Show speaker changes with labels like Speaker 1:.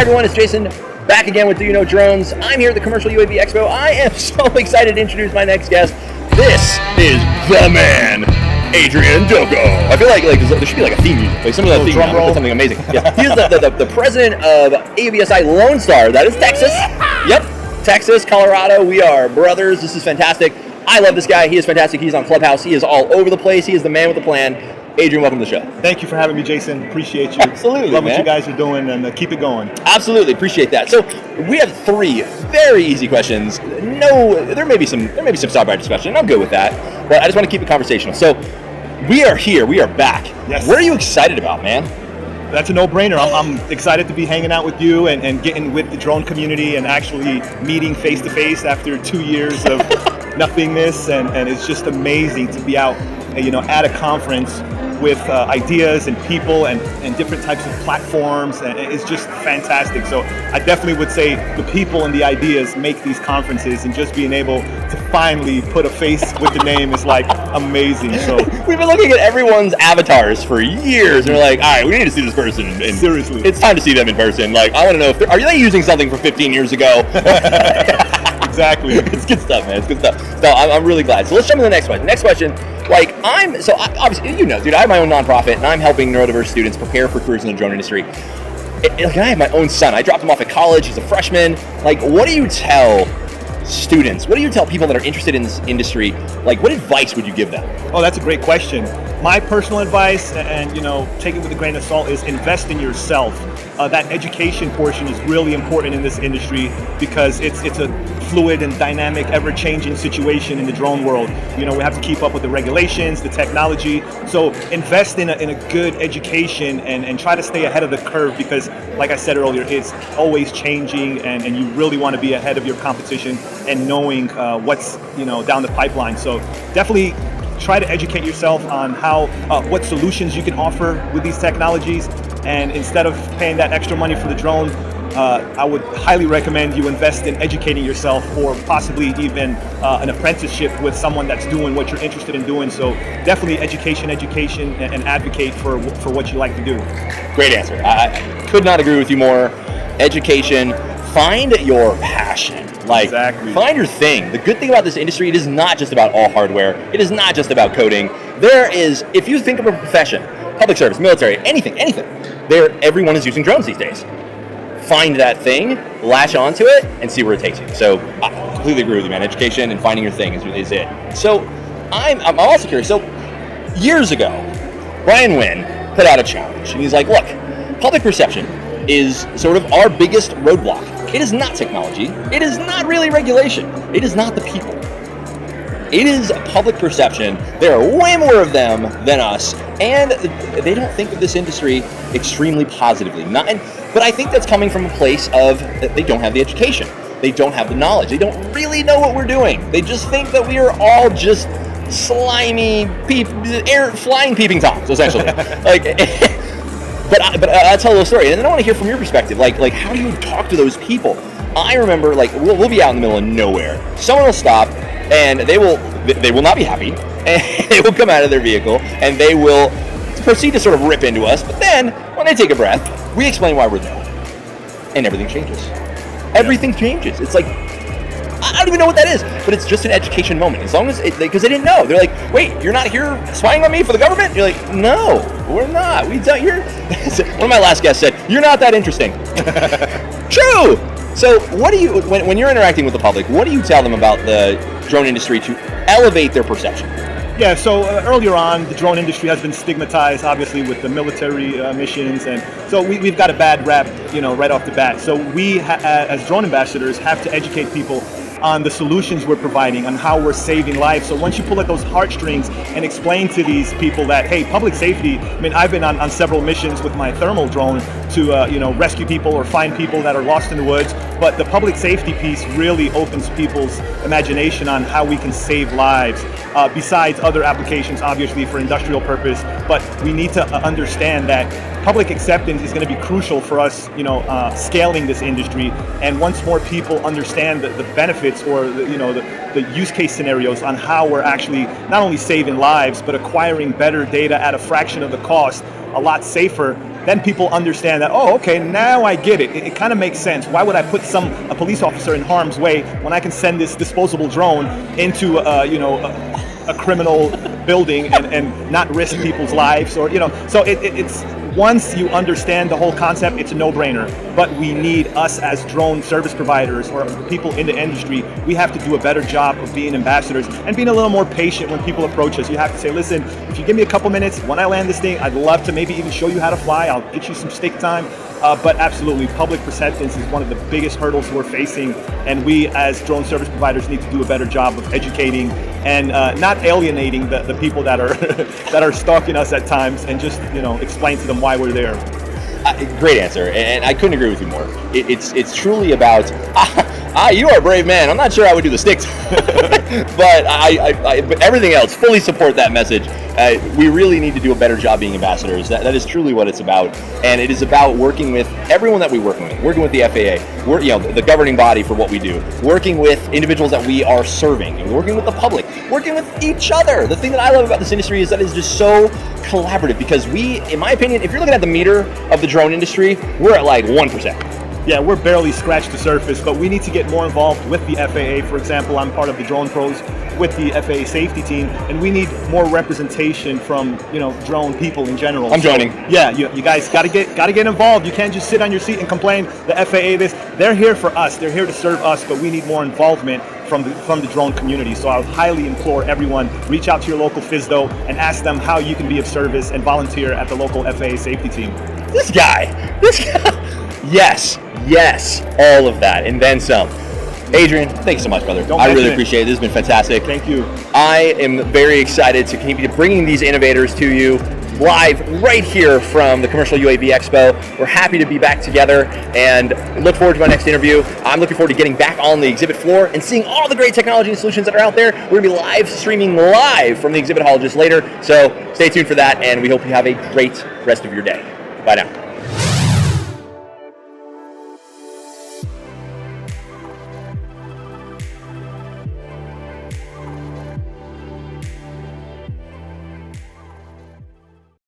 Speaker 1: everyone, it's Jason, back again with Do You Know Drones. I'm here at the Commercial UAV Expo. I am so excited to introduce my next guest. This is the man, Adrian Doko. I feel like there should be like a theme music, like some of that theme drum roll, something amazing. Yeah, he is the president of AUVSI Lone Star. That is Texas. Yep, Texas, Colorado. We are brothers. This is fantastic. I love this guy. He is fantastic. He's on Clubhouse. He is all over the place. He is the man with the plan. Adrian, welcome to the show.
Speaker 2: Thank you for having me, Jason. Appreciate you.
Speaker 1: Absolutely,
Speaker 2: love what you guys are doing, and keep it going.
Speaker 1: Absolutely, appreciate that. So we have three very easy questions. No, there may be some sidebar discussion, and I'm good with that. But I just want to keep it conversational. So we are here. We are back.
Speaker 2: Yes.
Speaker 1: What are you excited about, man?
Speaker 2: That's a no-brainer. I'm excited to be hanging out with you and getting with the drone community and actually meeting face-to-face after 2 years of nothingness. And it's just amazing to be out, at a conference with ideas and people and different types of platforms, and it's just fantastic. So I definitely would say the people and the ideas make these conferences, and just being able to finally put a face with the name is like amazing. So
Speaker 1: we've been looking at everyone's avatars for years, and we're like, all right, we need to see this person. And
Speaker 2: seriously,
Speaker 1: it's time to see them in person. Like, I want to know if are they using something from 15 years ago?
Speaker 2: Exactly.
Speaker 1: It's good stuff, man. It's good stuff. So I'm really glad. So let's jump to the next question. Next question. Obviously, dude, I have my own nonprofit, and I'm helping neurodiverse students prepare for careers in the drone industry. I have my own son. I dropped him off at college. He's a freshman. Like, what do you tell students? What do you tell people that are interested in this industry? Like, what advice would you give them?
Speaker 2: Oh, that's a great question. My personal advice, and take it with a grain of salt, is invest in yourself. That education portion is really important in this industry because it's a fluid and dynamic, ever-changing situation in the drone world. We have to keep up with the regulations, the technology. So invest in a good education and try to stay ahead of the curve, because, like I said earlier, it's always changing, and you really want to be ahead of your competition and knowing what's down the pipeline. So definitely try to educate yourself on what solutions you can offer with these technologies. And instead of paying that extra money for the drone, I would highly recommend you invest in educating yourself, or possibly even an apprenticeship with someone that's doing what you're interested in doing. So definitely education, and advocate for what you like to do.
Speaker 1: Great answer. I could not agree with you more. Education, find your passion.
Speaker 2: Exactly.
Speaker 1: Find your thing. The good thing about this industry, it is not just about all hardware. It is not just about coding. If you think of a profession, public service, military, anything, everyone is using drones these days. Find that thing, latch onto it, and see where it takes you. So I completely agree with you, man. Education and finding your thing is it. So I'm also curious. So years ago, Brian Wynn put out a challenge, and he's like, look, public perception is sort of our biggest roadblock. It is not technology. It is not really regulation. It is not the people. It is public perception. There are way more of them than us, and they don't think of this industry extremely positively. But I think that's coming from a place of they don't have the education. They don't have the knowledge. They don't really know what we're doing. They just think that we are all just slimy, flying peeping toms, essentially. But I'll tell a little story, and then I want to hear from your perspective. Like how do you talk to those people? I remember, we'll be out in the middle of nowhere. Someone will stop, and they will not be happy, and they will come out of their vehicle, and they will proceed to sort of rip into us. But then, when they take a breath, we explain why we're there, and everything changes. Everything changes. It's like, I don't even know what that is, but it's just an education moment. As long as because they didn't know. They're like, wait, you're not here spying on me for the government? You're like, no, we're not. One of my last guests said, you're not that interesting. True. So what do you, when you're interacting with the public, what do you tell them about the drone industry to elevate their perception?
Speaker 2: Yeah, so earlier on, the drone industry has been stigmatized, obviously, with the military missions, and so we've got a bad rap, right off the bat. So we, as drone ambassadors, have to educate people on the solutions we're providing, on how we're saving lives. So once you pull at those heartstrings and explain to these people that, hey, public safety, I've been on several missions with my thermal drone to, rescue people or find people that are lost in the woods, but the public safety piece really opens people's imagination on how we can save lives, besides other applications, obviously, for industrial purpose. But we need to understand that public acceptance is going to be crucial for us, scaling this industry. And once more people understand the benefits or the use case scenarios on how we're actually not only saving lives, but acquiring better data at a fraction of the cost, a lot safer, then people understand that, oh, okay, now I get it. It kind of makes sense. Why would I put a police officer in harm's way when I can send this disposable drone into a criminal building and not risk people's lives, or so it's once you understand the whole concept, it's a no-brainer. But we need us as drone service providers or people in the industry, we have to do a better job of being ambassadors and being a little more patient when people approach us. You have to say, listen, if you give me a couple minutes, when I land this thing, I'd love to maybe even show you how to fly. I'll get you some stick time. But absolutely, public perceptions is one of the biggest hurdles we're facing, and we as drone service providers need to do a better job of educating and not alienating the people that are that are stalking us at times, and just explain to them why we're there.
Speaker 1: Great answer, and I couldn't agree with you more. It's truly about you are a brave man. I'm not sure I would do the sticks, but but everything else, fully support that message. We really need to do a better job being ambassadors. That is truly what it's about, and it is about working with everyone that we're working with the FAA, the governing body for what we do, working with individuals that we are serving, and working with the public, working with each other. The thing that I love about this industry is that it's just so collaborative, because we, in my opinion, if you're looking at the meter of the drone industry, we're at like 1%.
Speaker 2: Yeah, we're barely scratched the surface, but we need to get more involved with the FAA. For example, I'm part of the Drone Pros with the FAA safety team, and we need more representation from drone people in general.
Speaker 1: I'm joining.
Speaker 2: Yeah, you guys got to get involved. You can't just sit on your seat and complain. The FAA they're here for us. They're here to serve us, but we need more involvement from the drone community. So I would highly implore everyone, reach out to your local FSDO and ask them how you can be of service and volunteer at the local FAA safety team.
Speaker 1: This guy. Yes, all of that, and then some. Adrian, thanks so much, brother. I really appreciate it. This has been fantastic.
Speaker 2: Thank you.
Speaker 1: I am very excited to keep bringing these innovators to you live right here from the Commercial UAV Expo. We're happy to be back together and look forward to my next interview. I'm looking forward to getting back on the exhibit floor and seeing all the great technology and solutions that are out there. We're going to be live streaming from the exhibit hall just later, so stay tuned for that, and we hope you have a great rest of your day. Bye now.